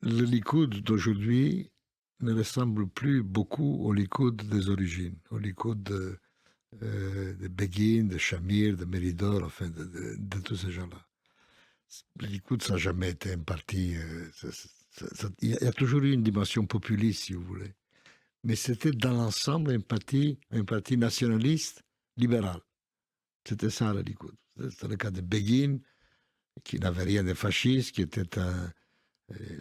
le Likoud d'aujourd'hui ne ressemble plus beaucoup au Likoud des origines, au Likoud de Begin, de Shamir, de Meridor, enfin de tous ces gens-là. Le Likoud, ça n'a jamais été un parti. Il y a toujours eu une dimension populiste, si vous voulez. Mais c'était dans l'ensemble un parti nationaliste libéral. C'était ça, le Likoud. C'était le cas de Begin, qui n'avait rien de fasciste, qui était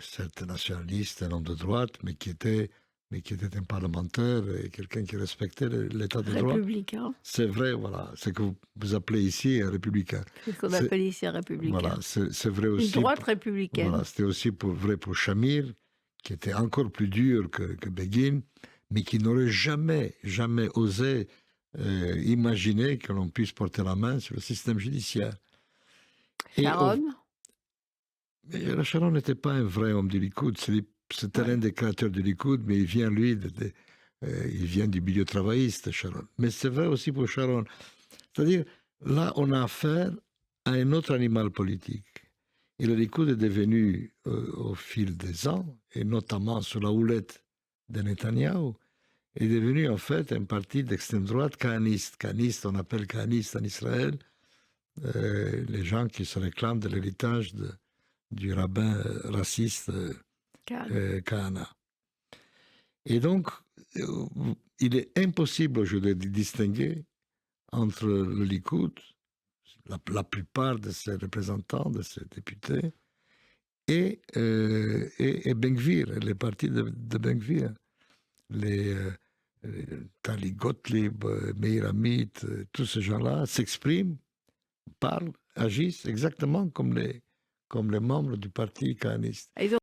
certes nationaliste, un homme de droite, mais qui était un parlementaire et quelqu'un qui respectait l'état de droit. Républicain. C'est vrai, voilà. Ce que vous appelez ici un républicain. C'est ce qu'on appelle ici un républicain. Voilà, c'est vrai aussi. Une droite républicaine. Voilà, c'était aussi vrai pour Shamir, qui était encore plus dur que Begin, mais qui n'aurait jamais osé imaginer que l'on puisse porter la main sur le système judiciaire. Sharon. Mais Sharon n'était pas un vrai homme du Likoud. C'était l'un des créateurs du Likoud, mais il vient, lui, il vient du milieu travailliste, Sharon. Mais c'est vrai aussi pour Sharon. C'est-à-dire, là, on a affaire à un autre animal politique. Et le Likoud est devenu, au fil des ans, et notamment sous la houlette de Netanyahou, est devenu en fait un parti d'extrême droite kahaniste. Kahaniste, on appelle kahaniste en Israël les gens qui se réclament de l'héritage du rabbin raciste Kahana. Et donc, il est impossible aujourd'hui de distinguer entre le Likoud, la plupart de ses représentants, de ses députés, et Ben-Gvir, les partis de Ben-Gvir. Les Tali Gottlieb, Meir Amit, tous ces gens-là s'expriment, parlent, agissent exactement comme les membres du parti kahaniste.